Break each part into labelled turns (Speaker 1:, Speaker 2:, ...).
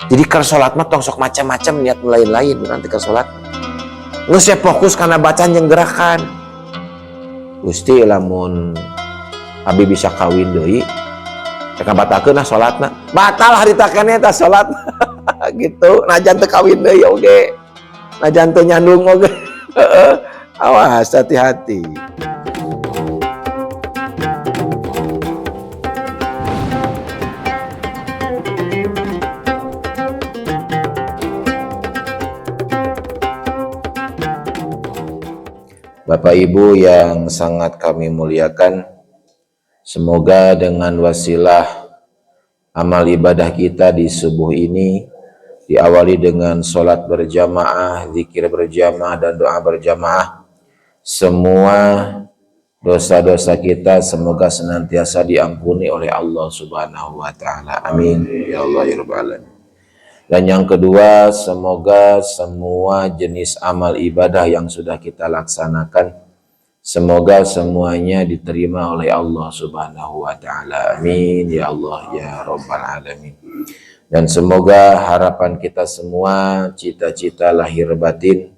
Speaker 1: Jadi keur salat mah tong sok macam-macam niat lain-lain nanti keur salat. Geus fokus karena bacaan jeung gerakan. Gusti lamun abi bisa kawin deui teh kabatakeun salatna. Batal harita keneh tah salat. Gitu. Najan teu kawin deui oge. Najan teu nyandung oge. Awas hati-hati. Bapak Ibu yang sangat kami muliakan, semoga dengan wasilah amal ibadah kita di subuh ini diawali dengan sholat berjamaah, zikir berjamaah, dan doa berjamaah. Semua dosa-dosa kita semoga senantiasa diampuni oleh Allah Subhanahu wa Ta'ala. Amin. Ya Allah ya Rabbal Alamin. Dan yang kedua, semoga semua jenis amal ibadah yang sudah kita laksanakan, semoga semuanya diterima oleh Allah Subhanahu wa Ta'ala. Amin. Ya Allah ya Rabbal Alamin. Dan semoga harapan kita semua, cita-cita lahir batin,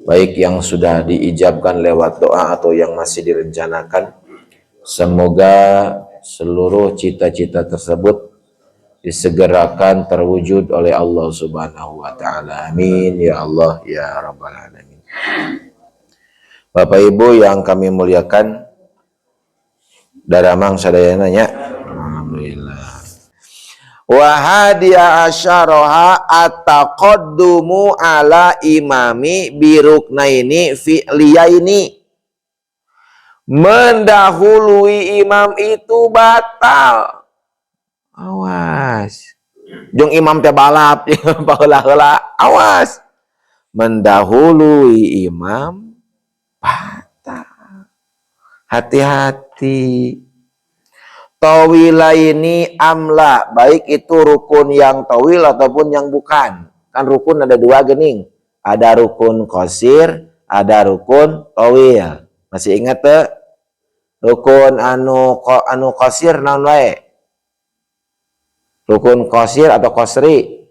Speaker 1: baik yang sudah diijabkan lewat doa atau yang masih direncanakan, semoga seluruh cita-cita tersebut disegerakan terwujud oleh Allah Subhanahu wa Ta'ala. Amin. Ya Allah ya Rabbal Alamin. Bapak Ibu yang kami muliakan, daramang sadayana nya. Alhamdulillah. Wa hadiya asyaraha at-taqaddumu ala imami biruknaini fi'liyaini. Mendahului imam itu batal. Awas. Jeung imam teh balap, baheula-heula. Awas. Mendahului imam batal. Hati-hati. Tawilaini amla, baik itu rukun yang tawil ataupun yang bukan. Kan rukun ada dua gening. Ada rukun qasir, ada rukun tawil. Masih ingat tuh? Rukun anu qasir naon wae? Rukun qasir atau qasri?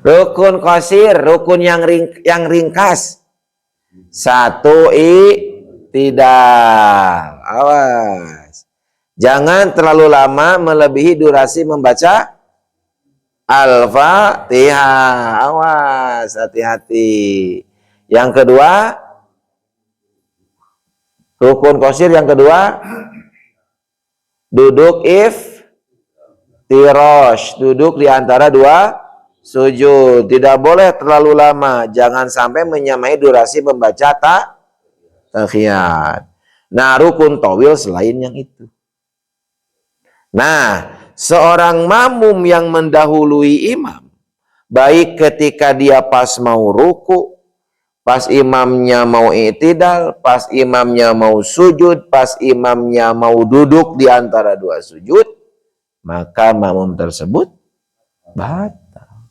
Speaker 1: Rukun qasir, rukun yang ringkas. Satu i'tidal. Awas. Jangan terlalu lama melebihi durasi membaca Al-Fatihah. Awas, hati-hati. Yang kedua, rukun qasir yang kedua, duduk iftirosh, duduk di antara dua sujud. Tidak boleh terlalu lama. Jangan sampai menyamai durasi membaca tahiyat. Nah, rukun tawil selain yang itu. Nah, seorang makmum yang mendahului imam, baik ketika dia pas mau ruku, pas imamnya mau i'tidal, pas imamnya mau sujud, pas imamnya mau duduk di antara dua sujud, maka makmum tersebut batal.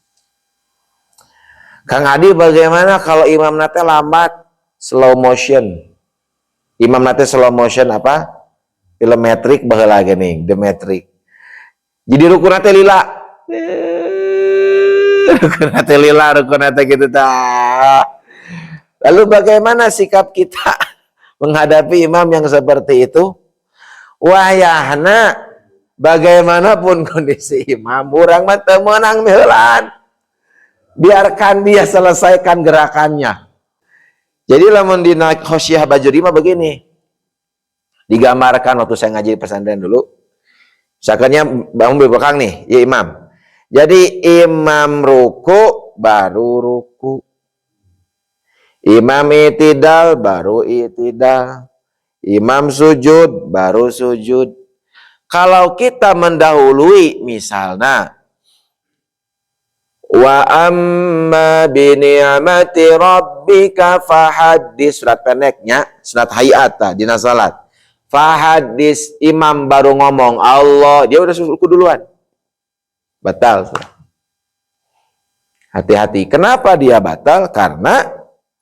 Speaker 1: Kang Adi, bagaimana kalau imam nate lambat, slow motion? Imam nate slow motion apa? Film metrik baheula geuning, the metrik. Jadi rukun nate lila. Rukun nate lila, rukun nate gitu tah. Lalu bagaimana sikap kita menghadapi imam yang seperti itu? Wayahna bagaimanapun kondisi imam, urang mah teu meunang meulan. Biarkan dia selesaikan gerakannya. Jadi lamun dina khosyah bajuri mah begini. Digambarkan waktu saya ngaji di pesantren dulu. Misalkannya bangun belakang nih, ya imam. Jadi imam ruku baru ruku. Imam i'tidal baru i'tidal. Imam sujud baru sujud. Kalau kita mendahului misalnya wa amma bi ni'mati rabbika fahaddis, surat pendeknya, surat hayat dina salat. Fahadis, imam baru ngomong Allah, dia udah ruku duluan. Batal. Hati-hati. Kenapa dia batal? Karena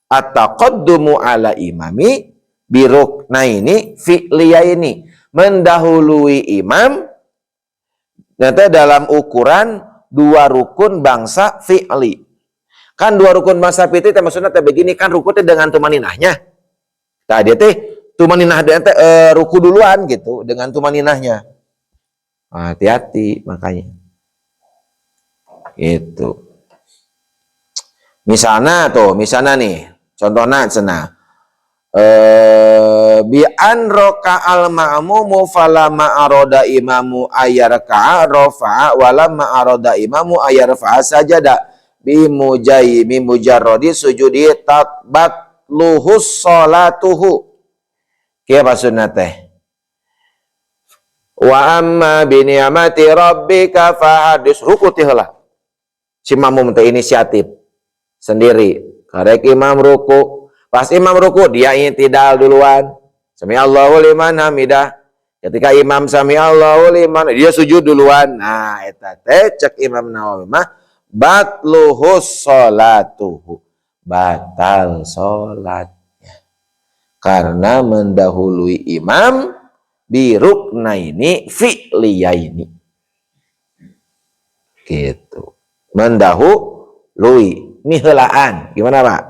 Speaker 1: at-taqaddumu ala imami biruknaini fi'liyaini. Mendahului imam, ternyata dalam ukuran dua rukun bangsa fi'li. Kan dua rukun bangsa fi'li teh maksudnya teh begini kan ruku teh dengan tumaninahnya. Nah dia teh tumaninah dia teh ruku duluan gitu dengan tumaninahnya. Nah, hati-hati makanya. Gitu. Misalnya nih, contohnya cenah. Bi an roka'al ma'mumu falama aroda imamu ayarka'a rofa'a walama aroda imamu ayarfa'a sajada bi mujarrodi sujudi takbat luhus sholatuhu. Kia maksudnya teh? Wa amma bi ni'mati rabbika fahadis ruku teh heula. Si makmum teh inisiatif sendiri. Karek imam ruku. Pas imam ruku dia i'tidal duluan. Sami Allahu liman hamidah. Ketika imam sami Allahu liman dia sujud duluan. Nah, eta teh cek Imam Nawawi mah batluhus sholatuhu. Batal salatnya. Karena mendahului imam biruknaini fi'liyaini. Gitu. Mendahului. Ini helaan. Gimana, Pak?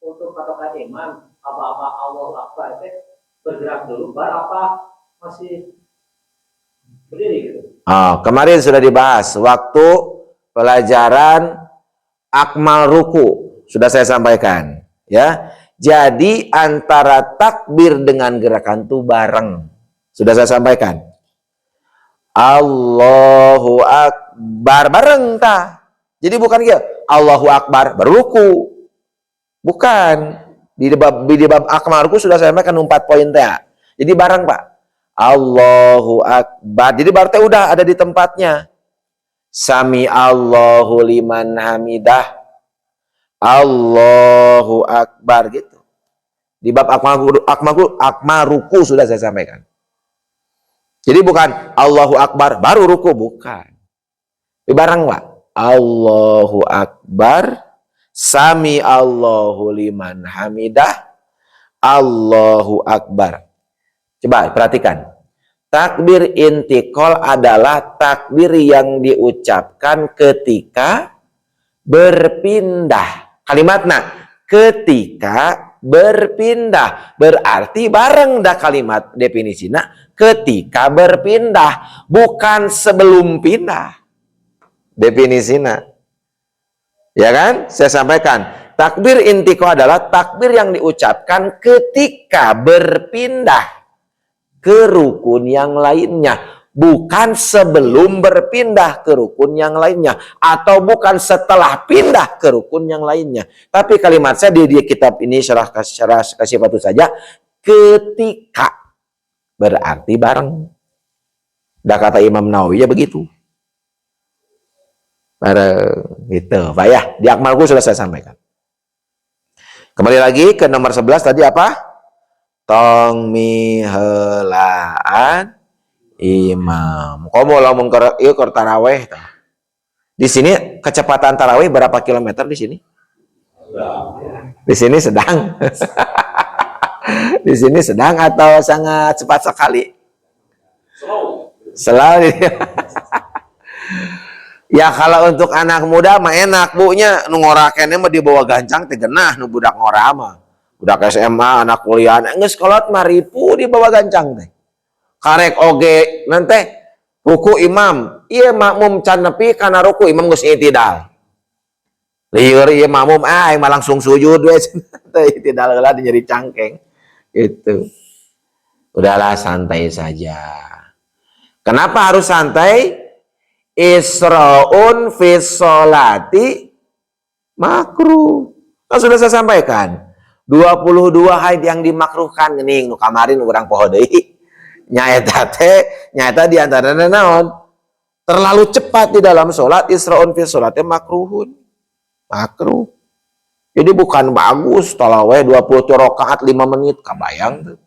Speaker 2: Untuk patokan imam, apa-apa Allahu Akbar itu bergerak dulu, baru apa masih berdiri gitu?
Speaker 1: Kemarin sudah dibahas waktu pelajaran akmal ruku. Sudah saya sampaikan. Ya. Jadi antara takbir dengan gerakan itu bareng. Sudah saya sampaikan. Allahu Akbar bareng tah. Jadi bukan gitu. Allahu Akbar beruku. Bukan. Di bab akmal ruku sudah saya sampaikan 4 poin teh. Jadi bareng, Pak. Allahu Akbar. Jadi berarti udah ada di tempatnya. Sami Allahu liman hamidah. Allahu Akbar gitu. Di bab akmal ruku sudah saya sampaikan. Jadi bukan Allahu Akbar baru ruku, bukan. Di bareng, Pak. Allahu Akbar, Sami Allahu liman hamidah, Allahu Akbar. Coba perhatikan. Takbir intikal adalah takbir yang diucapkan ketika berpindah. Kalimatnya ketika berpindah. Berarti bareng dah kalimat definisinya ketika berpindah, bukan sebelum pindah. Definisinya. Ya kan? Saya sampaikan. Takbir intikal adalah takbir yang diucapkan ketika berpindah ke rukun yang lainnya, bukan sebelum berpindah ke rukun yang lainnya, atau bukan setelah pindah ke rukun yang lainnya. Tapi kalimat saya di kitab ini syarah kasih patu saja, ketika berarti bareng. Dah kata Imam Nawawi ya begitu. Bareng gitu, Pak ya. Di akmalku sudah saya sampaikan. Kembali lagi ke nomor 11 tadi apa? Tong mihelaan imam. Kamu lamun ieu keur tarawih tah. Di sini kecepatan tarawih berapa kilometer di sini? Di sini sedang. Di sini sedang atau sangat cepat sekali? Slow. Ya kalau untuk anak muda mah enak, bunya nu ngorakennya mah dibawa gancang teh genah nu budak ngora mah. Budak SMA, anak kuliah, geus kolot mah ripu dibawa gancang teh. Karek oge nanti ruku imam, ieu makmum can nepi kana ruku imam geus i'tidal. Lieur ieu makmum aing mah langsung sujud we teh i'tidal heula di nyeri cangkeng. Gitu. Udahlah santai saja. Kenapa harus santai? Isra'un fi sholati makruh. Kan sudah saya sampaikan. 22 haid yang dimakruhkan geuning nu kamarin urang poho deui. Nyaeta di antarana naon? Terlalu cepat di dalam sholat, isra'un fi sholati makruhun. Makruh. Jadi bukan bagus talaweh 20 rakaat 5 menit, kabayang tuh.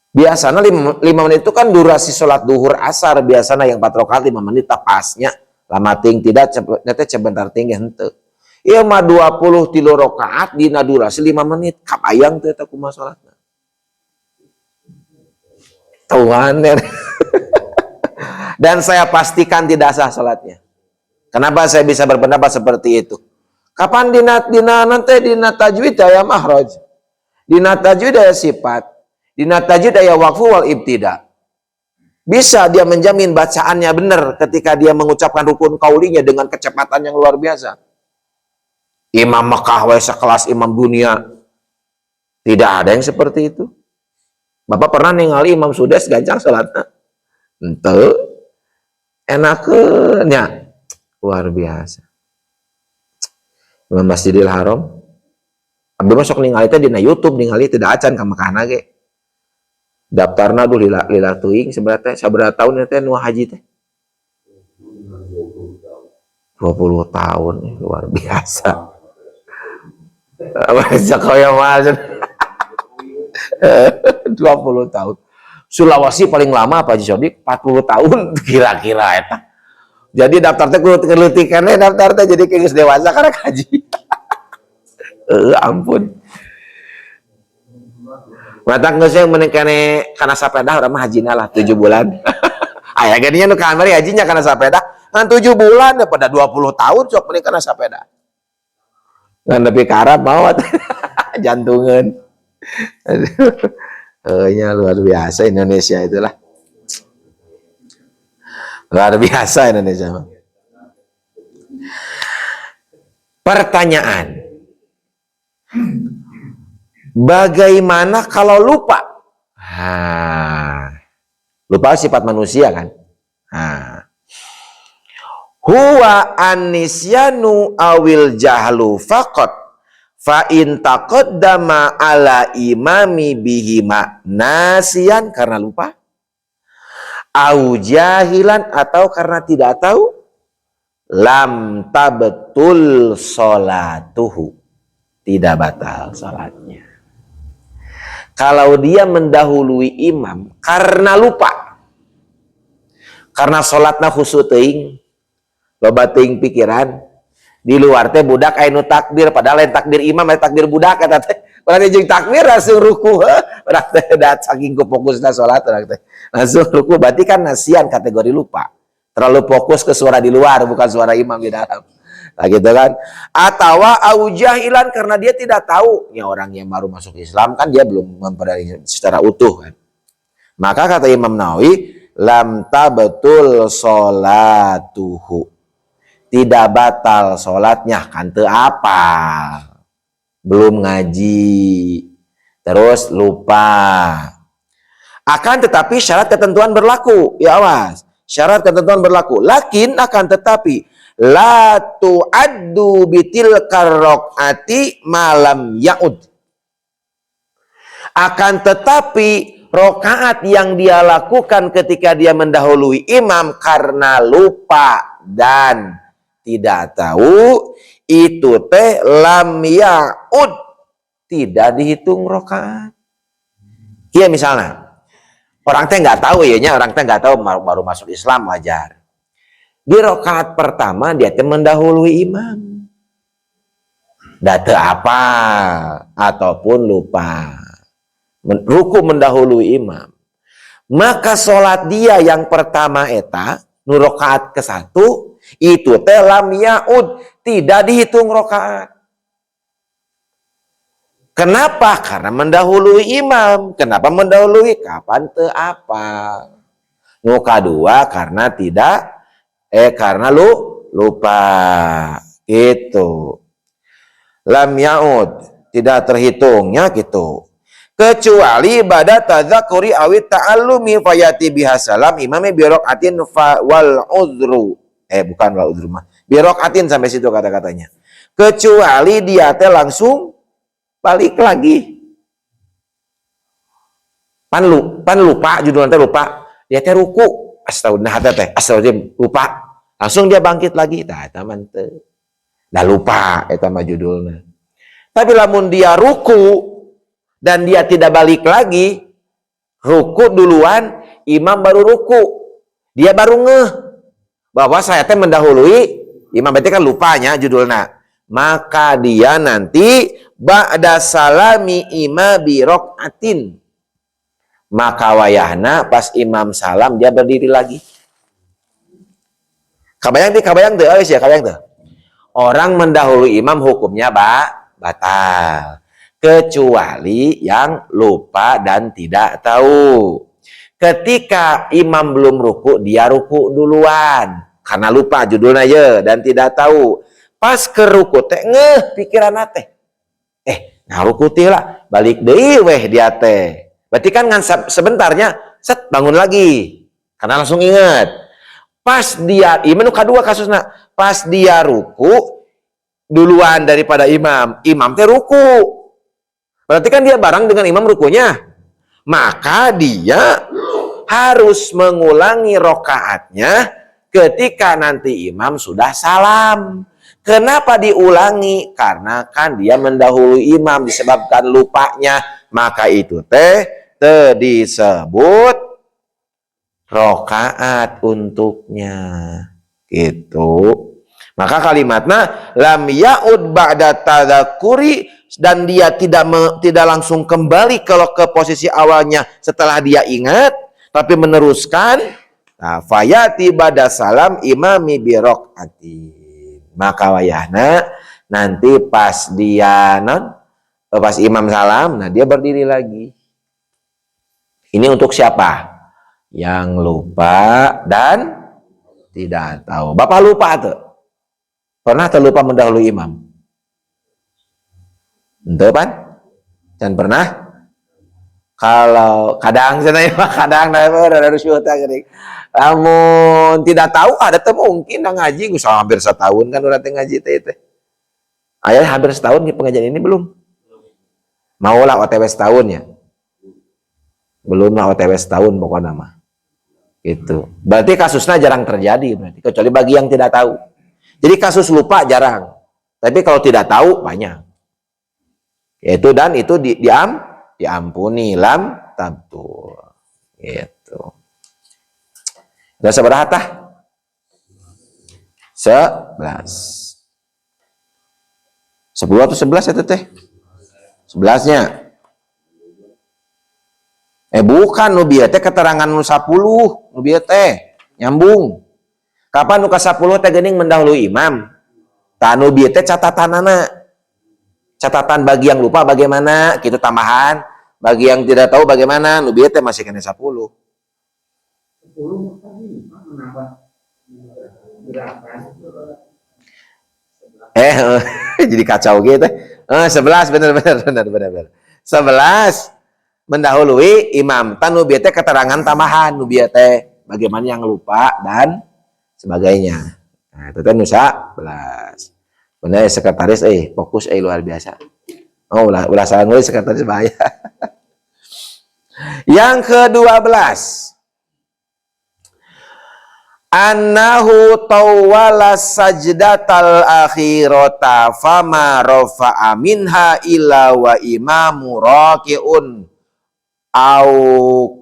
Speaker 1: Biasanya 5 menit itu kan durasi sholat duhur asar, biasanya yang 4 rakaat 5 menit tapasnya. Lama ting tidak nyata sebentar tinggi henteu. Ieu mah 23 rakaat dina durasi 5 menit, kabayang teh eta kumaha salatna. Tuhan Dan saya pastikan tidak sah salatnya. Kenapa saya bisa berpendapat seperti itu? Kapan dina tajwid aya mahraj, dina tajwid aya sifat, dina tajwid aya waqfu wal ibtida. Bisa dia menjamin bacaannya benar ketika dia mengucapkan rukun qaulinya dengan kecepatan yang luar biasa. Imam Mekah wae sekelas imam dunia. Tidak ada yang seperti itu. Bapak pernah ningali Imam Sudes gancang salatna? Henteu. Enakeunnya luar biasa. Imam Masjidil Haram. Abdi masuk ningali teh dina YouTube ningali tidak acan ka Mekahna ge. Daftarna dulu lila teuing sabaraha tahun teh nu haji teh? 20 tahun luar biasa. Baca kaya maksud 20 tahun. Sulawesi paling lama apa Haji Sodik? 40 tahun kira-kira eta. Jadi daftar teh kudu keletikannya daftar teh jadi geus dewasa karena haji. Ampun. Matak geus yang menekane kana sapeda urang mah hajina lah 7 bulan. Aya gadinya nu kamari hajinya kana sapeda kan 7 bulan pada 20 tahun sok menik kana sapeda. Ngan nepi ka Arab maot. Jantungan. Nya luar biasa Indonesia itulah. Luar biasa Indonesia. Pertanyaan. Bagaimana kalau lupa? Lupa sifat manusia kan? Huwa anisyanu awil jahlu faqat fa in taqaddama ala imami bihima nasiyan karena lupa, au jahilan atau karena tidak tahu, lam tabtul sholatuhu, tidak batal salatnya. Kalau dia mendahului imam karena lupa, karena sholatna khusyuk teuing, loba teuing pikiran, di luar teh budak anu takbir padahal lain takbir imam lain takbir budak eta teh. Berarti jeung takbir langsung ruku, urang teh da saking fokusna salat urang teh. Langsung ruku berarti kan nasian kategori lupa. Terlalu fokus ke suara di luar bukan suara imam di dalam. Nah gitu kan. Atawa au jahilan karena dia tidak tahu. Ya orang yang baru masuk Islam kan dia belum mempelajari secara utuh kan. Maka kata Imam Nawawi, lam tabatul sholatuhu. Tidak batal sholatnya kan teu apal, belum ngaji, terus lupa. Akan tetapi syarat ketentuan berlaku, ya awas, syarat ketentuan berlaku. Lakin akan tetapi la tu'addu bitilkar raq'ati malam ya'ud. Akan tetapi rakaat yang dia lakukan ketika dia mendahului imam karena lupa dan tidak tahu, itu teh lam ya'ud, tidak dihitung rakaat. Iya misalnya orang teh nggak tahu ya nya, orang teh nggak tahu baru masuk Islam wajar. Di rakaat pertama dia teh mendahului imam, date apa ataupun lupa, ruku mendahului imam, maka sholat dia yang pertama eta nu rakaat ke-1 itu teh lam ya'ud, tidak dihitung rakaat. Kenapa? Karena mendahului imam. Kenapa mendahului? Kapan teu apa. Nu kadua karena karena lupa. Itu. Lam ya'ud, tidak terhitungnya gitu. Kecuali pada tadzakuri awit ta'allumi fayati bihasalam imame birokaatin wal udhru. Bukan wal udhru mah. Birokaatin sampai situ kata-katanya. Kecuali dia teh langsung balik lagi. Pan lupa judulnya teh lupa. Dia teh ruku. Astagfirullah lupa. Langsung dia bangkit lagi. Tah eta mah teu. Dah lupa eta mah judulnya. Tapi lamun dia ruku dan dia tidak balik lagi, ruku duluan, imam baru ruku. Dia baru ngeh bahwa saya teh mendahului imam, berarti kan lupanya judulnya. Maka dia nanti ba'da salami ima bi raq'atin. Maka wayahna pas imam salam dia berdiri lagi. Kabayang tuh, ya, kabayang tuh. Orang mendahului imam hukumnya batal. Kecuali yang lupa dan tidak tahu. Ketika imam belum ruku, dia ruku duluan. Karena lupa judulnya ya dan tidak tahu. Pas ke ruku teh ngeh pikiran teh. Nah ruku teh lah, balik deui weh dia teh. Berarti kan ngan sebentarnya set bangun lagi. Karena langsung ingat. Pas dia imam kedua kasusnya, pas dia ruku duluan daripada imam teh ruku. Berarti kan dia bareng dengan imam rukunya. Maka dia harus mengulangi rokaatnya ketika nanti imam sudah salam. Kenapa diulangi? Karena kan dia mendahului imam disebabkan lupanya. Maka itu teh disebut rokaat untuknya. Gitu. Maka kalimatnya lam ya'ud ba'da tadzakuri, dan dia tidak langsung kembali kalau ke posisi awalnya setelah dia ingat, tapi meneruskan. Nah, fayati ba'da salam imami birokati. Maka wayahna nanti pas dia pas imam salam, nah dia berdiri lagi. Ini untuk siapa? Yang lupa dan tidak tahu. Bapak lupa tuh. Pernah terlupa mendahului imam? Ente pan? Dan pernah? Kalau kadang harus namun tidak tahu ada teh mungkin dah ngaji usah hampir setahun kan udah ngaji teh. Ayah hampir setahun di pengajian ini belum? Maulah OTW setahun ya? Belum lah OTW setahun pokoknya mah. Gitu. Berarti kasusnya jarang terjadi berarti, kecuali bagi yang tidak tahu. Jadi kasus lupa jarang. Tapi kalau tidak tahu banyak. Yaitu dan itu diampuni lam tabtur. Gitu. Udah seberapa tah? 11. 10 atau 11 itu teh? 11-nya. Bukan nu bieu teh keterangan nu 10, nu bieu teh nyambung. Kapan nu ka 10 teh geuning mendahului imam. Tah nu bieu teh catatanana. Catatan bagi yang lupa bagaimana, gitu tambahan. Bagi yang tidak tahu bagaimana, nu bieu teh masih kena 10.
Speaker 2: 10 menambah gerakan.
Speaker 1: Jadi kacau gitu. 11 benar. 11 mendahului imam. Tanu bieu teh keterangan tambahan nu bieu teh bagaimana yang lupa dan sebagainya. Nah, itu teh nu 11. Bener sekretaris fokus luar biasa. Oh, ulah salah nulis sekretaris bahaya. Yang ke-12. Annahu tawwala sajdatal akhirata fama rafa'a minha illa wa imamu raki'un au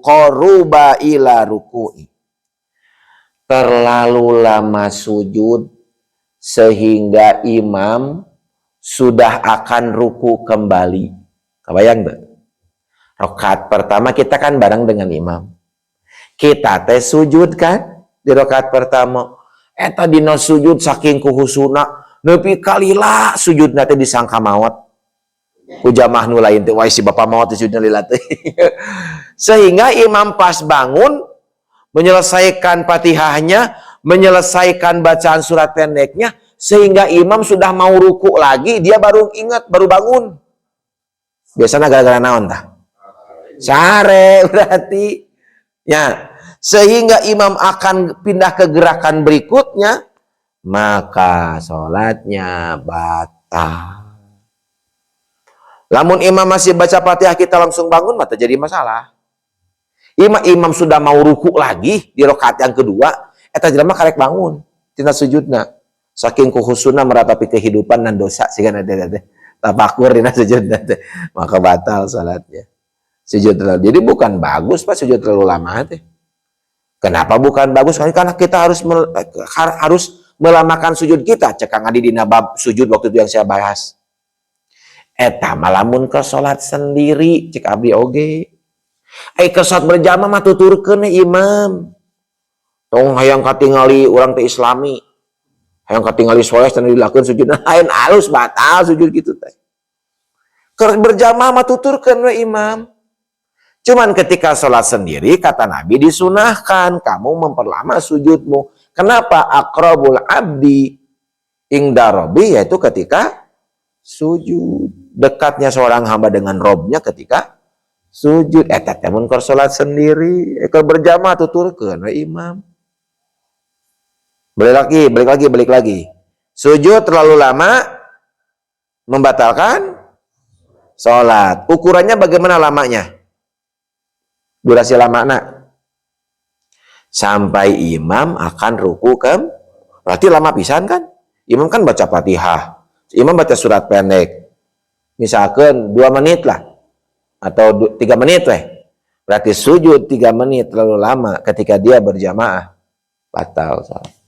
Speaker 1: qaruba ila ruku'i. Terlalu lama sujud sehingga imam sudah akan ruku kembali. Kebayang tuh? Rakaat pertama kita kan bareng dengan imam. Kita teh sujud kan? Di rakaat pertama eta dina sujud saking kuhusuna nepi kalila sujudna teh disangka maot ku jamaah nu lain teh wai si bapa maot sujudna lila teh. Sehingga imam pas bangun menyelesaikan Fatihahnya, menyelesaikan bacaan surat pendeknya, sehingga imam sudah mau ruku lagi, dia baru ingat, baru bangun. Biasanya gara-gara naon tah? Sare berarti ya. Sehingga imam akan pindah ke gerakan berikutnya, maka sholatnya batal. Lamun imam masih baca Fatihah kita langsung bangun, maka jadi masalah. Imam sudah mau ruku lagi di rakaat yang kedua, eta jelema karek bangun tina sujudna. Saking kuhusuna meratapi kehidupan dan dosa sehingga ada tafakur dina sujudna teh, maka batal salatnya. Sujud terlalu. Jadi bukan bagus Pak sujud terlalu lama teh. Kenapa bukan bagus? Karena kita harus melamakan sujud kita. Cekang adi dina bab sujud waktu itu yang saya bahas. Eta malamun ke salat sendiri cek abdi oge. Ke salat berjamaah mah tuturkeun imam. Tong hayang katingali urang teh islami. Yang ketinggali soleh dan dilakukan sujud lain halus batal sujud gitu teh. Keur berjamaah mah tuturkeun we imam. Cuman ketika sholat sendiri kata Nabi disunahkan kamu memperlama sujudmu. Kenapa? Aqrabul abdi ingda robbi, yaitu ketika sujud. Dekatnya seorang hamba dengan robnya ketika sujud. Eta teh mun keur sholat sendiri, keur berjamaah tuturkeun we imam. Balik lagi. Sujud terlalu lama membatalkan sholat. Ukurannya bagaimana lamanya? Durasi lamana. Sampai imam akan ruku kan? Berarti lama pisan kan? Imam kan baca Fatihah. Imam baca surat pendek. Misalkan 2 menit lah. Atau 3 menit weh. Berarti sujud 3 menit terlalu lama ketika dia berjamaah. Batal sholat.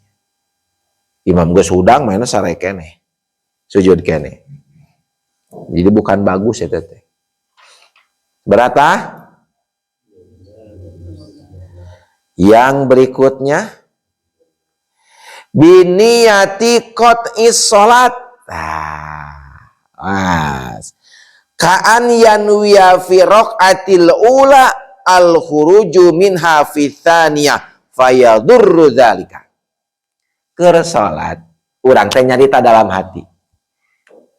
Speaker 1: Imam geus hudang mainnya sare keneh. Sujud keneh. Jadi bukan bagus ya teh. Berata? Yang berikutnya biniyati qot'is sholat. Ka'an yanwiya fi raq'atil ula al khuruju minha fi tsaniyah fayadurru dzalika. Keur salat urang teh nyarita dalam hati,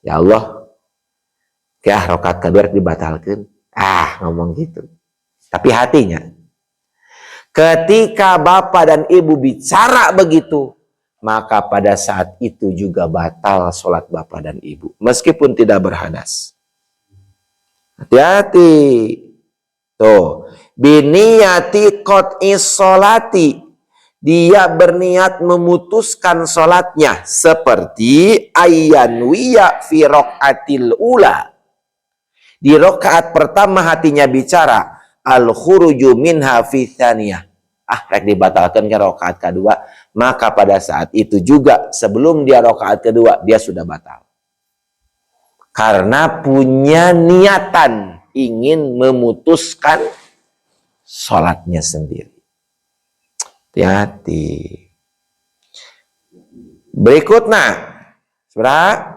Speaker 1: ya Allah kaya rakaat kedua dibatalkeun, ngomong gitu. Tapi hatinya ketika bapak dan ibu bicara begitu, maka pada saat itu juga batal sholat bapak dan ibu meskipun tidak berhadas. Hati-hati tuh. Biniyati qot'is sholati, dia berniat memutuskan sholatnya seperti ayyanwiya fi raq'atil ula. Di rakaat pertama hatinya bicara al khuruju minha fi tsaniyah. Rek dibatalkan ke rakaat kedua, maka pada saat itu juga sebelum dia rakaat kedua dia sudah batal. Karena punya niatan ingin memutuskan sholatnya sendiri. Hati-hati. Berikutnya, saudara,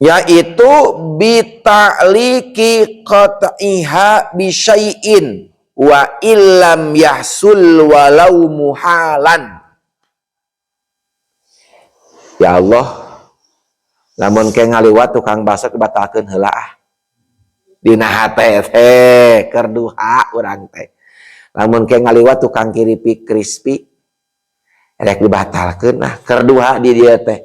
Speaker 1: yaitu bita'liki qat'iha bisyai'in wa illam yahsul walau muhalan. Ya Allah, lamun ke ngaliwat tukang baso dibatalkeun heula dina hate teh keur duha urang teh. Lamun ke ngaliwat tukang kiripik crispy erek dibatalkeun keur duha di dieu teh.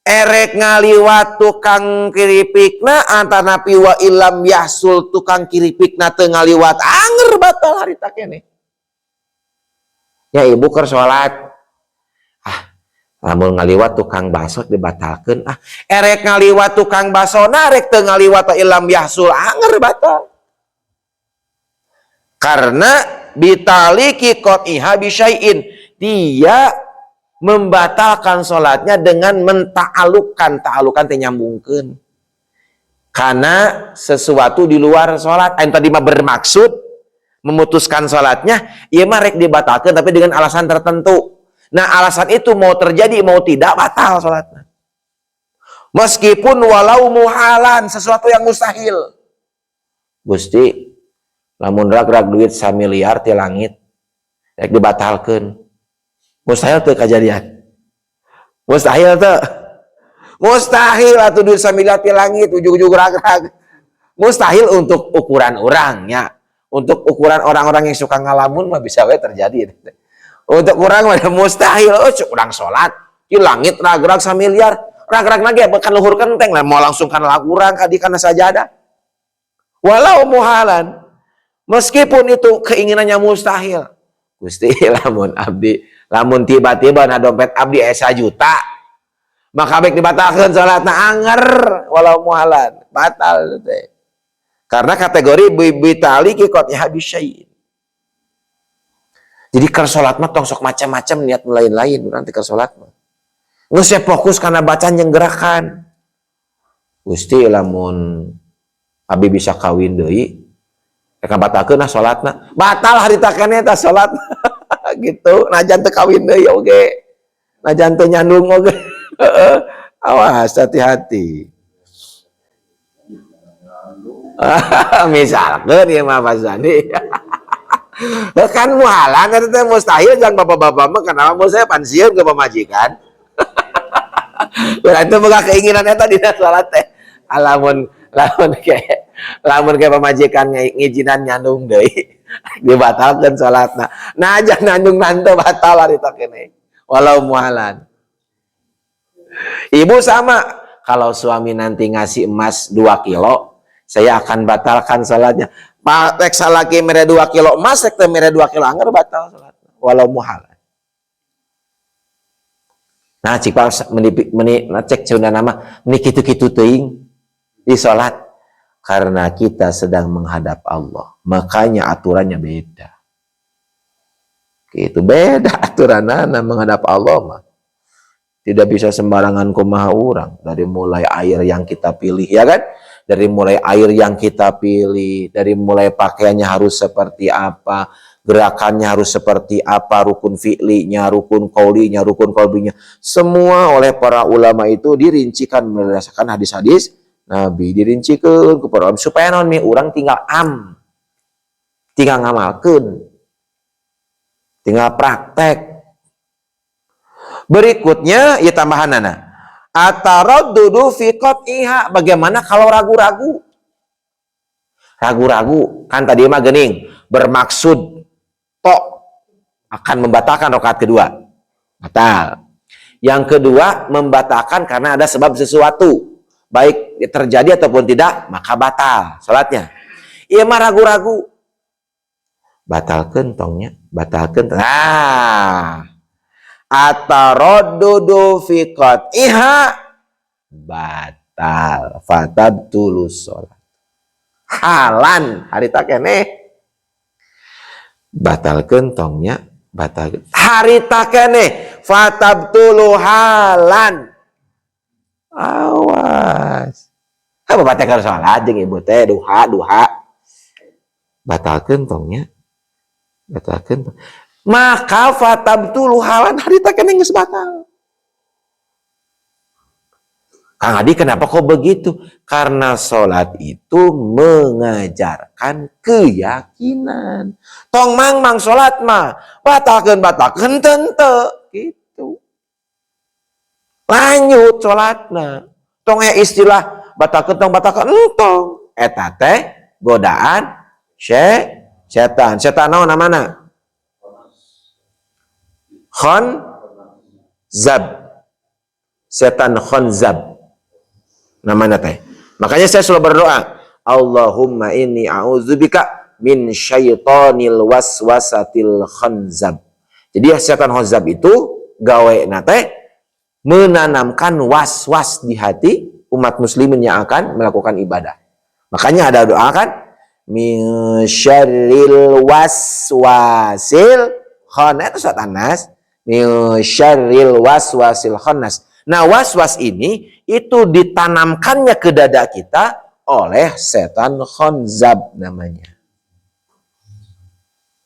Speaker 1: Erek ngaliwat tukang kiripikna antara napi wa ilam yahsul tukang kiripikna teu ngaliwat anger batal harita keneh. Ya ibu keur salat. Lamun ngaliwat tukang baso dibatalkeun erek ngaliwat tukang basona rek teu ngaliwat ilam yahsul anger batal. Karena bitaliki qot'iha bisyai'in, dia membatalkan sholatnya dengan menta'alukan. Ta'alukan teh nyambungkeun karena sesuatu di luar sholat. Yang tadi mah bermaksud memutuskan sholatnya, ieu mah rek dibatalkeun tapi dengan alasan tertentu. Nah alasan itu mau terjadi mau tidak batal sholatnya. Meskipun walau muhalan, sesuatu yang mustahil. Gusti, lamun rag-rag duit 1 miliar ti langit rek dibatalkeun. Mustahil teu kejadian. Mustahil teu. Mustahil atuh duit 1 miliar ti langit ujug-ujug rag-rag. Mustahil untuk ukuran orangnya. Untuk ukuran orang-orang yang suka ngalamun mah bisa we terjadi. Untuk orang mah mustahil. Urang salat di langit rag-rag 1 miliar. Rag-rag lagi bekan luhur kenteng lah mau langsung kana urang ka di kana sajadah. Walau muhalan. Meskipun itu keinginannya mustahil. Gusti lamun abdi, lamun tiba-tiba na dompet abdi 1 juta, maka baik dibatalkan salatna anger walau muhalan, batal teh. Karena kategori bitaliki qot'iha bisyai'in. Jadi keur salat mah tong sok macam-macam niat lain-lain nanti keur salat mah. Geus fokus karena bacaan jeung gerakan. Gusti lamun abdi bisa kawin deui, rek batalkeun salatna. Batal harita keneh tah salat. gitu. Najan teu kawin deui oge. Najan teu nyandung oge. Awas, hati-hati. Misalkan ya mah Pak Sandi. Kan muhalang kan itu mustahil jangan bapak-bapak mah kenapa mau saya pensiun ke pemajikan. Berarti boga keinginan eta dina salat teh. Lamun ke pemajikan ngijinan nyandung deui dibatalkeun salatna. Nah aja nyandung nanto batal ari teh kene. Walau muhalan. Ibu sama, kalau suami nanti ngasih emas 2 kilo, saya akan batalkan salatnya. Pak rek salaki mere 2 kilo emas, rek teh mere 2 kilo anggar batal salat. Walau muhal. Nah, cik Pak cek cenah nama meni kitu-kitu teuing di salat karena kita sedang menghadap Allah. Makanya aturannya beda. Gitu beda aturanana menghadap Allah mah. Tidak bisa sembarangan kumaha urang. Dari mulai air yang kita pilih, ya kan? Dari mulai air yang kita pilih, dari mulai pakaiannya harus seperti apa, gerakannya harus seperti apa, rukun fi'linya, rukun qaulinya, rukun qalbinya. Semua oleh para ulama itu dirincikan berdasarkan hadis-hadis Nabi. Dirincikan kepada ulama. Supaya non mi urang tinggal tinggal ngamalkeun. Tinggal praktek. Berikutnya ya tambahanana. Ataraddudu fi qat'iha. Bagaimana kalau ragu-ragu? Ragu-ragu kan tadi mah geuning bermaksud tok akan membatalkan rakaat kedua. Batal. Yang kedua membatalkan karena ada sebab sesuatu. Baik terjadi ataupun tidak, maka batal salatnya. Ieu mah ragu-ragu. Batalkeun tongnya, batalkeun. Ataraddudu fi qat'iha batal fatabtulus shalah. Halan harita keneh batalkeun tongnya, batalkeun harita keneh fatabtulu halan. Awas apa batalkeun salat jeung ibu teh duha batalkeun tongnya, batalkeun maka fatabtulu halan harita keneh geus batal. Kang Adi kenapa kok begitu? Karena sholat itu mengajarkan keyakinan. Tong mang sholat mah batalkeun tente gitu. Lanjut sholatna. Tong istilah batalkeun entong. Eta teh godaan setan. Setan naon namana? Khanzab. Setan khanzab namanya teh. Makanya saya selalu berdoa, Allahumma inni a'udzubika min syaitonil waswasatil khanzab. Jadi setan khanzab itu gawe teh menanamkan was-was di hati umat muslimin yang akan melakukan ibadah. Makanya ada doa kan, min syarril waswasil khannas, satanas min syarril waswasil khannas. Nah, was-was ini itu ditanamkannya ke dada kita oleh setan khanzab namanya.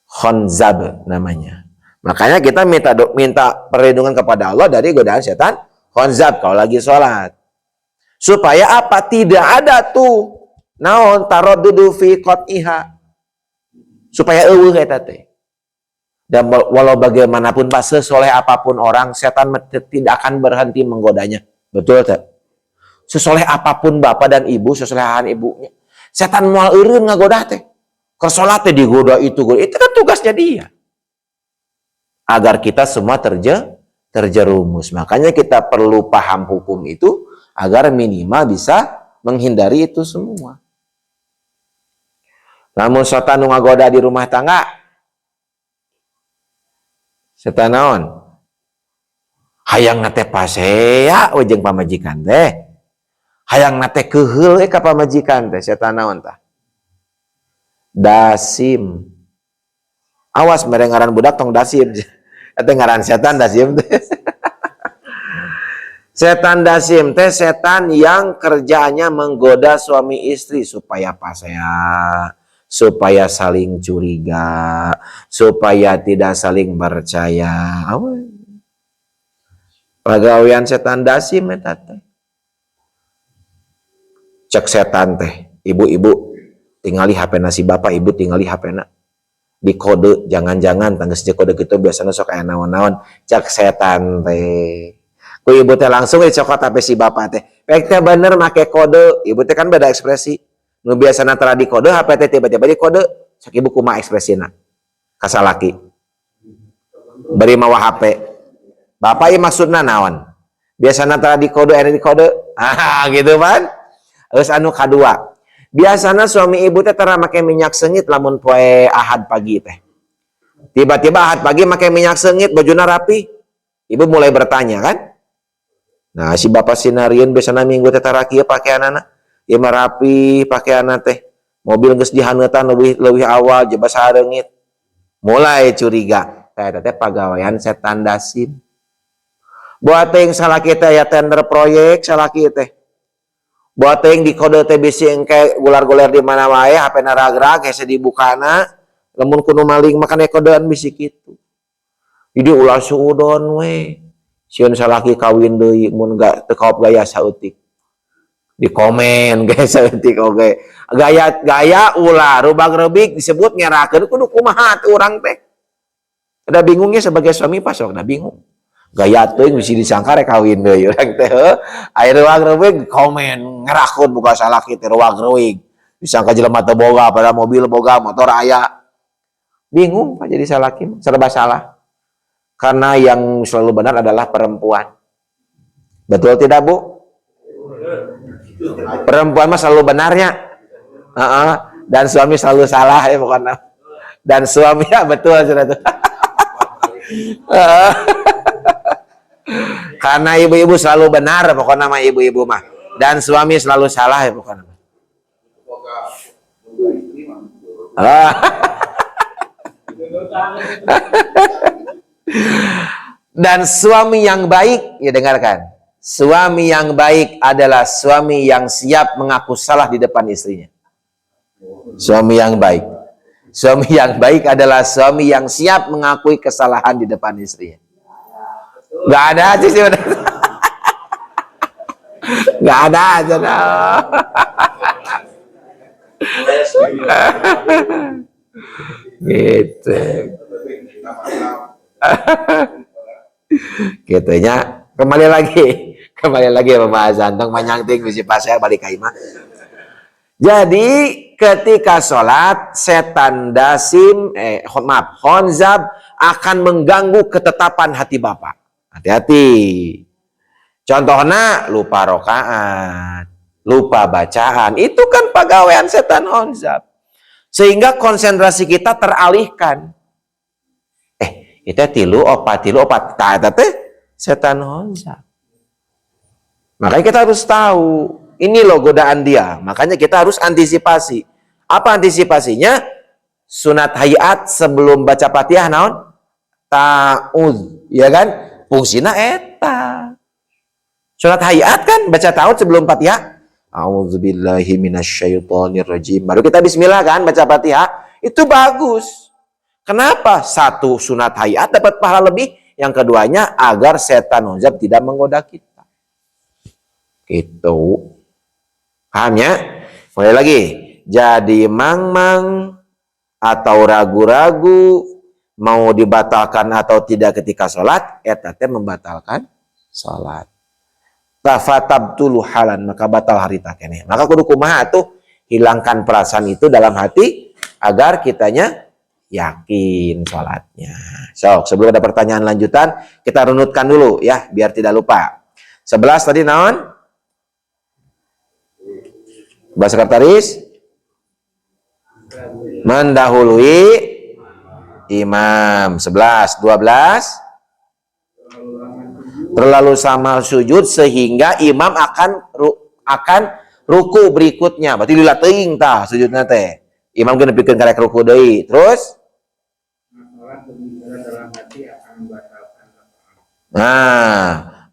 Speaker 1: Khanzab namanya. Makanya kita minta perlindungan kepada Allah dari godaan setan khanzab kalau lagi sholat. Supaya apa? Tidak ada tuh naon taraddudu fi qat'iha. Supaya eueuh eta teh. Dan walau bagaimanapun Pak, sesoleh apapun orang, setan tidak akan berhenti menggodanya. Betul tak? Sesoleh apapun bapak dan ibu, sesolehan ibunya, setan moal eureun ngagoda teh. Keur salat teh digoda itu kan tugasnya dia. Agar kita semua terjerumus. Makanya kita perlu paham hukum itu agar minimal bisa menghindari itu semua. Namun setan nu ngagoda di rumah tangga, setan naon? Hayang nate pasea we jeung pamajikan teh. Hayang nate keheul ka pamajikan teh, setan naon tah? Dasim. Awas mere ngaran budak tong dasim. Eta ngaran setan dasim teh. Setan dasim teh setan yang kerjanya menggoda suami istri supaya pasea, supaya saling curiga, supaya tidak saling percaya. Pagawean setan dasim eta teh. Cek setan teh, ibu-ibu tingali HP si bapak, ibu tingali HP di kode, jangan-jangan tangges di kode gitu biasanya sok aya naon-naon, cek setan teh. Ku ibu teh langsung dicokot HP si bapak teh. Pek teh bener make kode, ibu teh kan beda ekspresi. Nu biasana tara di kode, HP teh tiba-tiba di kode, sok ibu kumaha ekspresina. Kasalaki. Beri mawa HP. Bapak ieu maksudna naon? Biasana tara di kode, aya di kode. Ah, gitu kan? Terus anu kadua. Biasana suami ibu teh tara make minyak sengit lamun poe Ahad pagi teh. Tiba-tiba Ahad pagi make minyak sengit, bajuna rapi. Ibu mulai bertanya kan? Nah, si bapak sinarieun biasana minggu teh tara kieu pakaianana. Ieu mah rapi pakaianna teh. Mobil geus dihaneutan leuwih awal jebas sareungit. Mulai curiga. Eta teh pagawean setan dasim. Buat teh salaki teh aya tender proyek salaki teh. Buat teh di kode teh bisi engke gular-gular di mana wae HP na ragrag hese dibukana. Lamun kudu maling makan kodean bisi kitu. Jadi ulah suudon we. Sieun salaki kawin deui mun teu kaop gaya saeutik. Di komen gaya saeutik oge. Gaya ulah rubag-rebig disebut ngerakeun kudu kumaha teh urang teh. Ada bingungnya sebagai suami pas sok da bingung. Gaya teuing bisi disangka rek kawin deui urang teh. Aya rubag-rebig komen ngerakeun buka salaki teh rubag-rebig. Disangka jelema teu boga pada mobil boga, motor aya. Bingung Pak jadi salaki serba salah. Karena yang selalu benar adalah perempuan. Betul tidak, Bu? Perempuan mah selalu benarnya. Dan suami selalu salah ya pokoknya. Dan suami ya betul sudah tuh. Karena ibu-ibu selalu benar pokoknya mah ibu-ibu mah. Dan suami selalu salah ya pokoknya. Dan suami yang baik, ya dengarkan. Suami yang baik adalah suami yang siap mengaku salah di depan istrinya. Suami yang baik. Suami yang baik adalah suami yang siap mengakui kesalahan di depan istrinya. Gak ada aja sih. Gak ada aja. Gitu. Gitunya kembali lagi pembahasan tentang manyangting bisi pasir balik ka imah. Jadi ketika sholat setan dasim khonzab akan mengganggu ketetapan hati bapak. Hati-hati. Contohnya lupa rokaat, lupa bacaan, itu kan pagawean setan khonzab. Sehingga konsentrasi kita teralihkan. Itu tilu opat teh setan khonzab. Makanya kita harus tahu ini loh godaan dia. Makanya kita harus antisipasi. Apa antisipasinya? Sunat hayat sebelum baca Fatihah naon? Ta'ud, ya kan? Fungsina eta. Sunat hayat kan baca ta'ud sebelum Fatihah. A'udzubillahi minasyaitonirrajim. Baru kita bismillah kan baca Fatihah. Itu bagus. Kenapa? Satu, sunat hayat dapat pahala lebih. Yang keduanya, agar setan khonzab tidak menggoda kita. Itu. Paham ya? Mulai lagi. Jadi mang-mang atau ragu-ragu mau dibatalkan atau tidak ketika sholat, eta teh membatalkan sholat. Tafatabtulu halan, maka batal harita keneh. Maka kudu kumaha tuh hilangkan perasaan itu dalam hati agar kitanya yakin sholatnya. So, sebelum ada pertanyaan lanjutan, kita runutkan dulu ya, biar tidak lupa. 11 tadi naon? Bahasa sekretaris? Mendahului imam. 11, 12. Terlalu sama sujud sehingga imam akan ruku berikutnya. Berarti lila teuing tah sujudna teh. Imam geus nepikeun karek ruku deui. Terus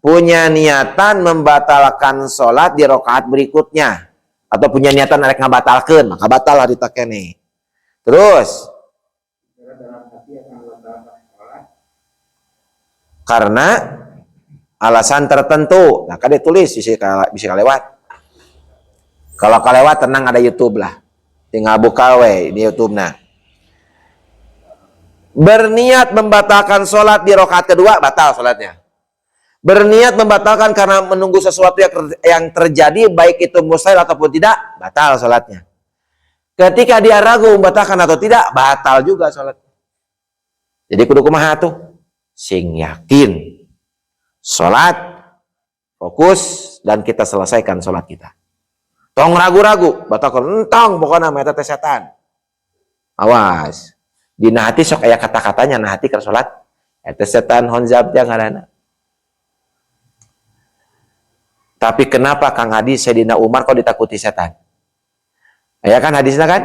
Speaker 1: punya niatan membatalkan sholat di rakaat berikutnya atau punya niatan arek ngabatalkeun, maka batal harita keneh. Terus karena alasan tertentu. Nah, kan ditulis bisa kalewat. Kalau kalewat tenang, ada YouTube lah. Tinggal buka we di YouTube. Nah, berniat membatalkan sholat di rakaat kedua, batal sholatnya. Berniat membatalkan karena menunggu sesuatu yang terjadi, baik itu mustahil ataupun tidak, batal sholatnya. Ketika dia ragu membatalkan atau tidak, batal juga sholatnya. Jadi kudu kumaha tuh? Sing yakin. Sholat, fokus, dan kita selesaikan sholat kita. Tong ragu-ragu, batalkan, entong pokoknya meta teh setan. Awas. Dina hati sok aya kata-katanya, nah hati keur sholat, eta setan honzab ngaranna. Tapi kenapa Kang Hadi Sayyidina Umar kok ditakuti setan? Ya kan hadisnya kan?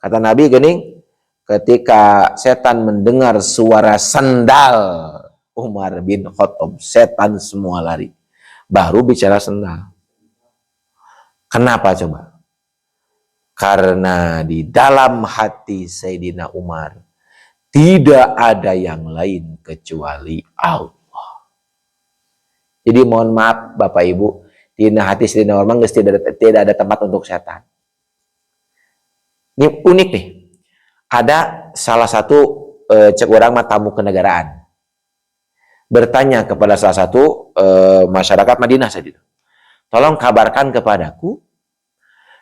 Speaker 1: Kata Nabi geuning, ketika setan mendengar suara sendal Umar bin Khattab, setan semua lari. Baru bicara sendal. Kenapa coba? Karena di dalam hati Sayyidina Umar tidak ada yang lain kecuali Allah. Jadi mohon maaf Bapak Ibu, di hati Sayyidina Umar tidak ada tempat untuk setan. Ini unik nih. Ada salah satu cek orang tamu kenegaraan bertanya kepada salah satu masyarakat Madinah saja itu. Tolong kabarkan kepadaku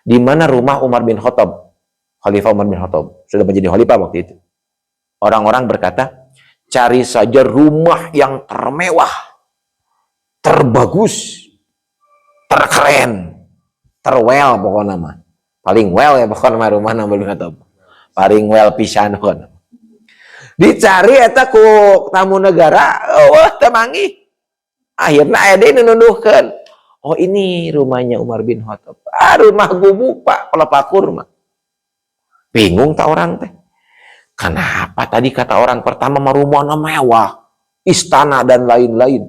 Speaker 1: di mana rumah Umar bin Khattab, Khalifah Umar bin Khattab, sudah menjadi khalifah waktu itu. Orang-orang berkata, cari saja rumah yang termewah, terbagus, terkeren, terwell pokoknya mah. Paling well ya pokoknya rumah Umar bin Khattab. Paling well pisan pokoknya. Dicari eta ku tamu negara, wah temangi. Akhirnya aya deui nunuduhkeun. Oh ini rumahnya Umar bin Khattab. Rumah gubuk Pak, pelepakur mah. Bingung tak orang teh. Kenapa tadi kata orang pertama mah rumahna mewah, istana dan lain-lain.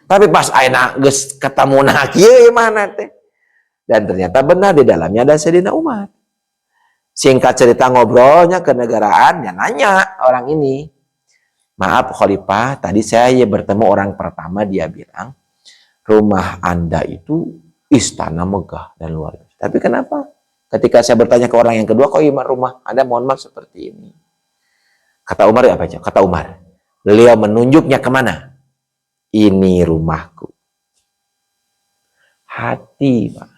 Speaker 1: Tapi pas ayeuna geus ketemu na kieu mana teh. Dan ternyata benar di dalamnya ada Sayyidina Umar. Singkat cerita ngobrolnya kenegaraan, ya nanya orang ini. Maaf Khalifah, tadi saya bertemu orang pertama, dia bilang rumah Anda itu istana megah dan luar biasa. Tapi kenapa? Ketika saya bertanya ke orang yang kedua, kok rumah Anda mohon maaf seperti ini? Kata Umar, apa aja? Kata Umar, beliau menunjuknya kemana? Ini rumahku. Hati, Pak.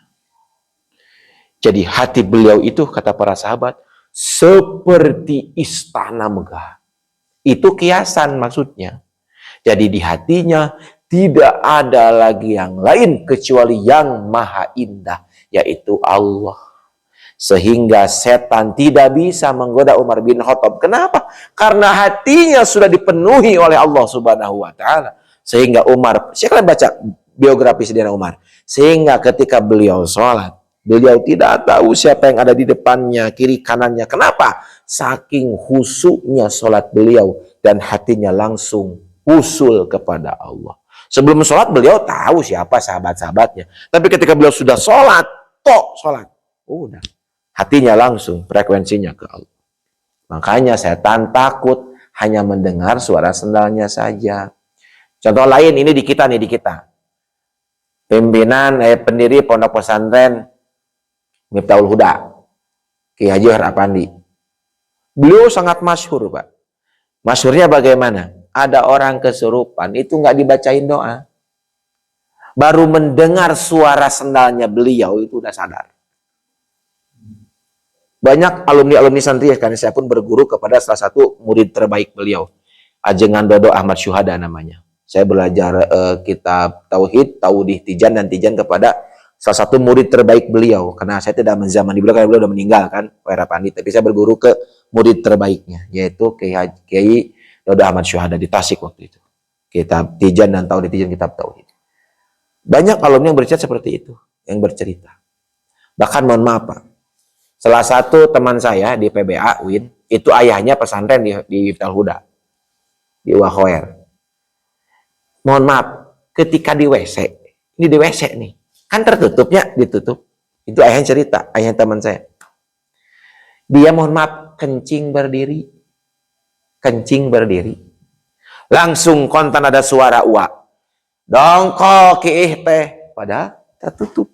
Speaker 1: Jadi hati beliau itu, kata para sahabat, seperti istana megah. Itu kiasan maksudnya. Jadi di hatinya tidak ada lagi yang lain kecuali yang maha indah, yaitu Allah. Sehingga setan tidak bisa menggoda Umar bin Khattab. Kenapa? Karena hatinya sudah dipenuhi oleh Allah Subhanahu wa Ta'ala. Sehingga Umar, siapa yang baca biografi Sayyidina Umar? Sehingga ketika beliau sholat, beliau tidak tahu siapa yang ada di depannya, kiri kanannya. Kenapa? Saking khusyuknya sholat beliau dan hatinya langsung usul kepada Allah. Sebelum sholat beliau tahu siapa sahabat-sahabatnya. Tapi ketika beliau sudah sholat, sholat. Udah. Hatinya langsung frekuensinya ke Allah. Makanya setan takut hanya mendengar suara sendalnya saja. Contoh lain ini di kita nih, di kita. Pimpinan pendiri pondok pesantren Miftahul Huda, Ki Haji Harapandi. Beliau sangat masyhur, Pak. Masyhurnya bagaimana? Ada orang kesurupan, itu nggak dibacain doa. Baru mendengar suara sendalnya beliau, itu udah sadar. Banyak alumni-alumni santri, karena saya pun berguru kepada salah satu murid terbaik beliau. Ajengan Dodo Ahmad Syuhada namanya. Saya belajar kitab Tauhid, Taudih Tijan, dan Tijan kepada salah satu murid terbaik beliau. Karena saya tidak menzamani beliau, karena beliau sudah meninggal kan, Harapandi. Tapi saya berguru ke murid terbaiknya, yaitu Kiai Dodo Ahmad Syuhada di Tasik waktu itu. Kitab Tijan dan Taudih Tijan, kitab Tauhid. Banyak alumni yang bercerita seperti itu, yang bercerita. Bahkan mohon maaf Pak, salah satu teman saya di PBA UIN, itu ayahnya pesantren di Miftahul Huda, di Wahoer. Mohon maaf, ketika di WC, ini di WC nih, kan tertutupnya, ditutup. Itu ayahnya cerita, ayah teman saya. Dia mohon maaf, kencing berdiri. Kencing berdiri. Langsung kontan ada suara uak. Dongko kiih teh. Padahal tertutup.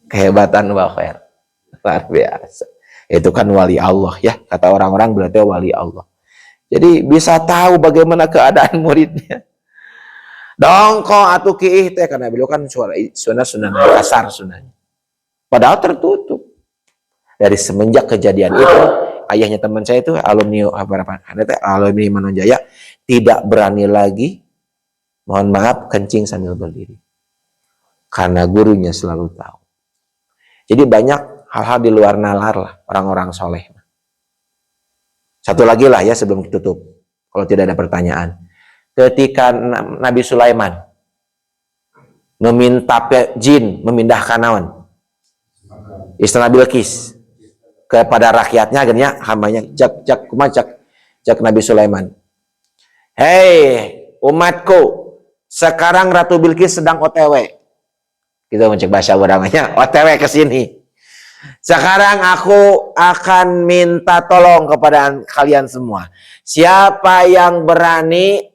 Speaker 1: Kehebatan Mbak Khair. Luar biasa. Itu kan wali Allah ya. Kata orang-orang berarti wali Allah. Jadi bisa tahu bagaimana keadaan muridnya. Dongko atuh kiih teh. Karena beliau kan sunnah kasar sunnahnya. Padahal tertutup. Dari semenjak kejadian itu, ayahnya teman saya itu alumni alumni Manonjaya tidak berani lagi, mohon maaf, kencing sambil berdiri. Karena gurunya selalu tahu. Jadi banyak hal-hal di luar nalar lah orang-orang soleh. Satu lagi lah ya sebelum ditutup, kalau tidak ada pertanyaan. Ketika Nabi Sulaiman meminta jin memindahkan naon? Istana Bilqis kepada rakyatnya akhirnya hambanya cak Nabi Sulaiman. Hei umatku, sekarang Ratu Bilqis sedang OTW. Kita mencek bahasa orangnya OTW ke sini. Sekarang aku akan minta tolong kepada kalian semua. Siapa yang berani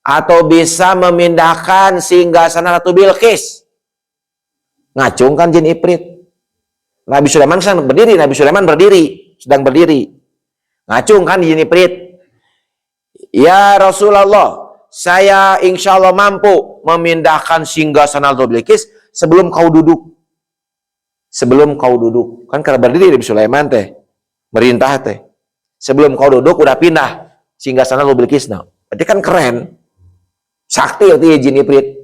Speaker 1: atau bisa memindahkan singgasana Ratu Bilqis? Ngacung kan jin Ifrit. Nabi Sulaiman sedang berdiri, sedang berdiri. Ngacung kan jin Ifrit. Ya Rasulullah, saya insya Allah mampu memindahkan singgasana Ratu Bilqis sebelum kau duduk. Sebelum kau duduk. Kan karena berdiri Nabi Sulaiman teh. Merintah teh. Sebelum kau duduk udah pindah singgasana Ratu Bilqis. Nah, berarti kan keren. Sakti itu ya jin Ifrit.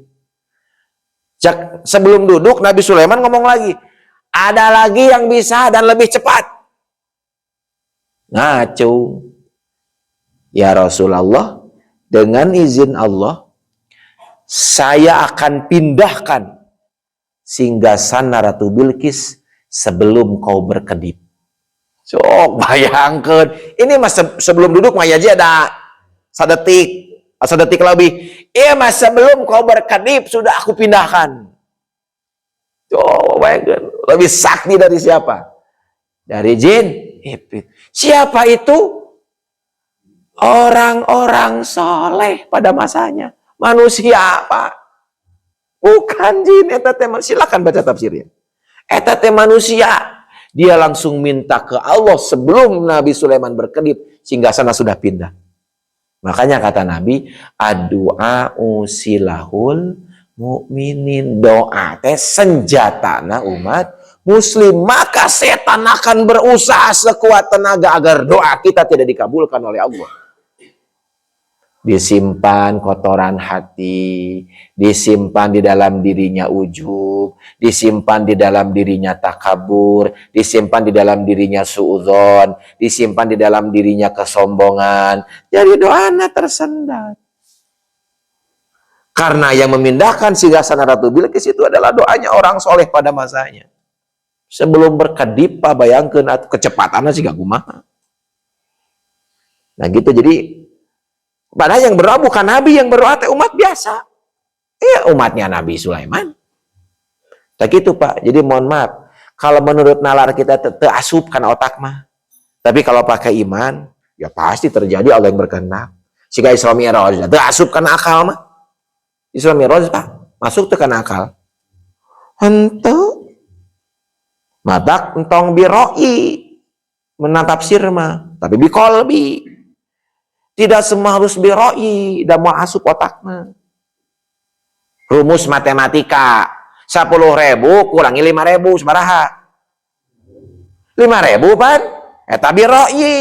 Speaker 1: Sebelum duduk Nabi Sulaiman ngomong lagi. Ada lagi yang bisa dan lebih cepat. Ngaco. Ya Rasulullah, dengan izin Allah, saya akan pindahkan singgasana Ratu Bilqis sebelum kau berkedip. So, bayangkan. Ini mas sebelum duduk mah aja ada sedetik lebih. Iya mas sebelum kau berkedip sudah aku pindahkan. So, bayangkan. Lebih sakti dari siapa? Dari jin Ifrit. Siapa itu? Orang-orang soleh pada masanya. Manusia apa? Bukan jin. Silakan baca tafsirnya. Eta teh manusia. Dia langsung minta ke Allah sebelum Nabi Sulaiman berkedip. Singgasana sudah pindah. Makanya kata Nabi, ad-du'a'u silahul mu'minin. Doa teh senjatana umat Muslim. Maka setan akan berusaha sekuat tenaga agar doa kita tidak dikabulkan oleh Allah. Disimpan kotoran hati, disimpan di dalam dirinya ujub, disimpan di dalam dirinya takabur, disimpan di dalam dirinya suudzon, disimpan di dalam dirinya kesombongan. Jadi doanya tersendat. Karena yang memindahkan singgasana Ratu Bilqis itu adalah doanya orang soleh pada masanya. Sebelum berkedip, Pak, bayangkan kecepatannya sih gak kumaha. Nah gitu, jadi padahal yang berdoa bukan Nabi, yang berdoa umat biasa. Iya, umatnya Nabi Sulaiman. Tak gitu, Pak. Jadi mohon maaf, kalau menurut nalar kita terasup karena otak mah. Tapi kalau pakai iman, ya pasti terjadi Allah yang berkehendak. Jika Isra Mi'raj terasup karena akal mah. Isra Mi'raj, Pak, masuk tuh karena akal. Henteu matak entong biroi menatafsir mah, tapi biqalbi. Tidak semua harus biroi dan mau asup otaknya. Rumus matematika 10.000 kurangi 5.000 sabaraha? 5.000 pan? Eta biroi.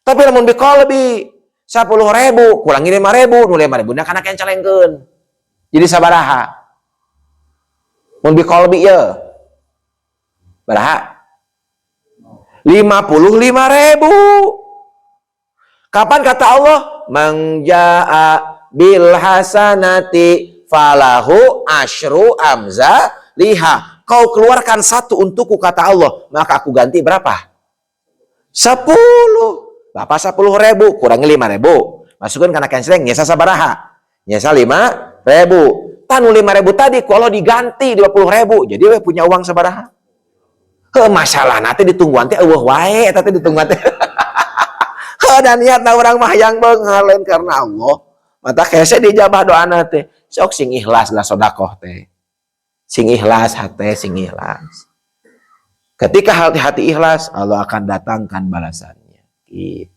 Speaker 1: Tapi lamun biqalbi 10.000 kurangi 5.000 nu 5.000 na kana kencelengkeun. Jadi sabaraha? Mun biqalbi ya baraha? 55.000. Kapan kata Allah? Mangja'a bil hasanati falahu asyru amza liha. Kau keluarkan satu untukku kata Allah, maka aku ganti berapa? 10. Bapak 10.000 kurangi 5.000. Masukkan kana kenceleng nyesa sabaraha? Nyesa 5.000. Tanu 5.000 tadi kalau diganti 20.000, jadi we punya uang sabaraha? Masalah nanti ditungguan teh eueuh wae eta teh ditungguan teh. Dan niatna urang mah hayang beunghal karena Allah. Mata kese dijabah doana teh. Sok sing ikhlas lah sedekah teh. Sing ikhlas hate sing ikhlas. Ketika hati-hati ikhlas, Allah akan datangkan balasannya. Gitu.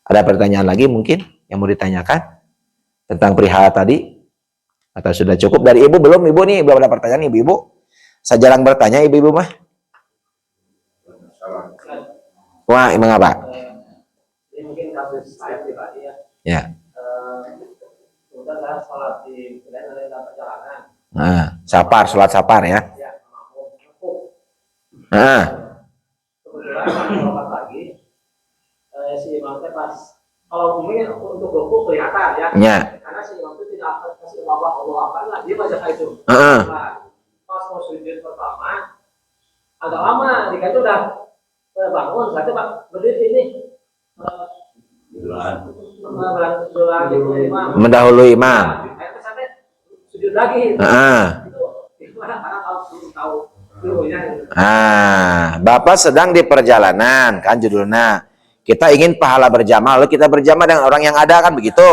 Speaker 1: Ada pertanyaan lagi mungkin yang mau ditanyakan tentang perihal tadi? Atau sudah cukup dari ibu? Belum ibu nih, belum ada pertanyaan ibu-ibu. Saya jarang bertanya ibu-ibu mah. Wah, emang apa?
Speaker 2: Ini mungkin kasus saya pribadi ya.
Speaker 1: Ya.
Speaker 2: Kemudian saya sholat di dalam perjalanan.
Speaker 1: Nah, sapar, sholat sapar ya.
Speaker 2: Ya, mampu.
Speaker 1: Nah,
Speaker 2: Kebetulan sholat lagi, si imam teh pas kalau mungkin untuk ruku kelihatan ya.
Speaker 1: ya.
Speaker 2: Karena si imam itu tidak akan kasih Allah akan lah dia baca itu. Nah, pas mau sujud pertama agak lama, jika itu udah bangun, saya tuh berdiri ini.
Speaker 1: Mendahului imam.
Speaker 2: Akhirnya sampai sujud lagi. Itu gimana karena tahu dulunya.
Speaker 1: Bapak sedang di perjalanan kan judulnya. Kita ingin pahala berjamaah, lalu kita berjamaah dengan orang yang ada kan begitu.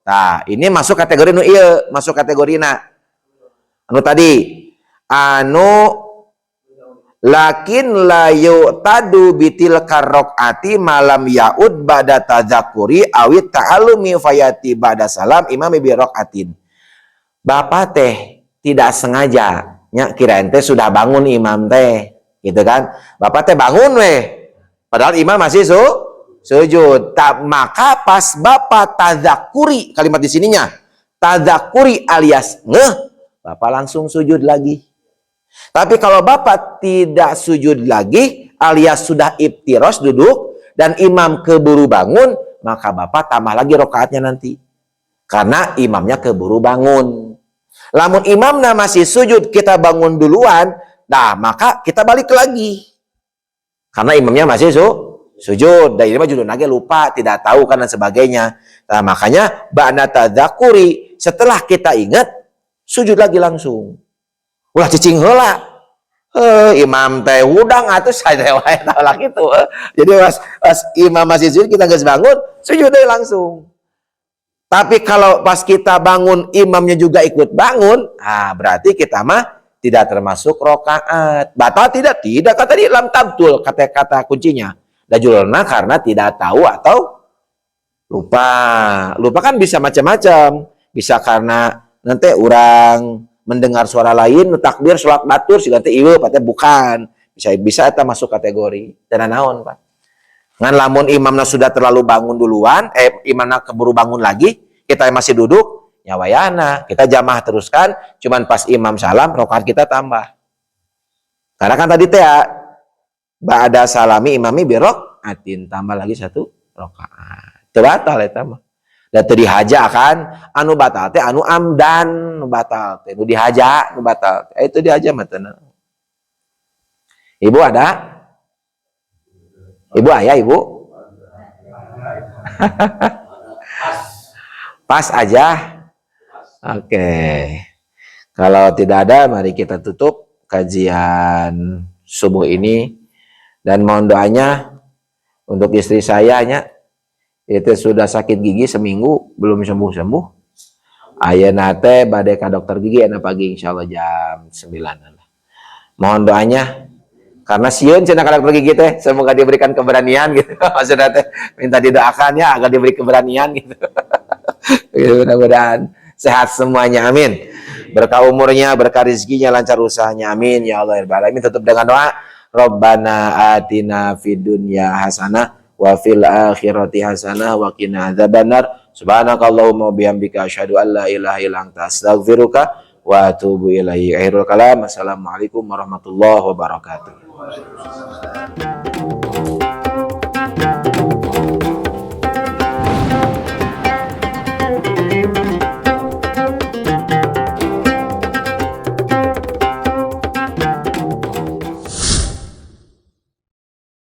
Speaker 1: Nah, ini masuk kategori nu ieu, masuk kategori anu tadi. Lakin la yu'tadu bitil karokati malam yaud ba'da tadzakuri awit ta'alumi fayati ba'da salam imami bi rokaatin. Bapak teh tidak sengaja nya kirain teh sudah bangun imam teh gitu kan. Bapak teh bangun weh padahal imam masih sujud. Maka pas bapak tadzakuri, kalimat di sininya tadzakuri alias ngeh, bapak langsung sujud lagi. Tapi kalau bapak tidak sujud lagi alias sudah iftiros duduk dan imam keburu bangun, maka bapak tambah lagi rokaatnya nanti. Karena imamnya keburu bangun. Lamun imamnya masih sujud, kita bangun duluan, nah maka kita balik lagi. Karena imamnya masih sujud. Dan ini mah judul lagi lupa, tidak tahu kan dan sebagainya. Nah makanya ba'da tadzakuri, setelah kita ingat, sujud lagi langsung. Ulah cicing heula. Imam teh udang atuh saya wae tolak itu. Jadi pas imam masih sujud kita geus bangun, sujud deui langsung. Tapi kalau pas kita bangun imamnya juga ikut bangun, berarti kita mah tidak termasuk rokaat. Batal tidak? Tidak, kata di lam tabtul kata kuncinya. Dajulna karena tidak tahu atau lupa. Lupa kan bisa macam-macam. Bisa karena nanti orang mendengar suara lain, takbir, sholat batur, siga teh ieu pateh bukan. Bisa eta masuk kategori. Dan naon, Pak? Ngan lamun imamna sudah terlalu bangun duluan, imamna keburu bangun lagi, kita masih duduk, nyawayana, kita jamaah teruskan, cuman pas imam salam, rokaat kita tambah. Karena kan tadi teh ba'da salami imami birokaatin, tambah lagi 1 rokaat. Teu batal eta mah. Da teu dihaja kan, anu batal teh anu amdan, nu batal teh nu dihaja, nu batal. Itu dihaja mah teu. Ibu ada? Ibu aya, Ibu? Pas aja. Oke. Kalau tidak ada, mari kita tutup kajian subuh ini. Dan mohon doanya untuk istri saya nya, itu sudah sakit gigi seminggu belum sembuh-sembuh. Ayeuna teh bade ka dokter gigi enak pagi insyaallah jam 9-an. Mohon doanya karena sieun cenah ka dokter gigi teh semoga diberikan keberanian gitu. Maksudnya teh minta didoakan ya agar diberi keberanian gitu. Mudah-mudahan sehat semuanya, amin. Berkah umurnya, berkah rezekinya, lancar usahanya, amin ya Allah ya Rabbal alamin. Tutup dengan doa, Rabbana atina fid dunya hasanah wa fil akhirati hasanah wa qina adzabannar. Subhanakallahumma wa bihamdika asyhadu an la ilaha illa anta astaghfiruka wa atubu ilaik. Akhirul kalam. Assalamualaikum warahmatullahi wabarakatuh.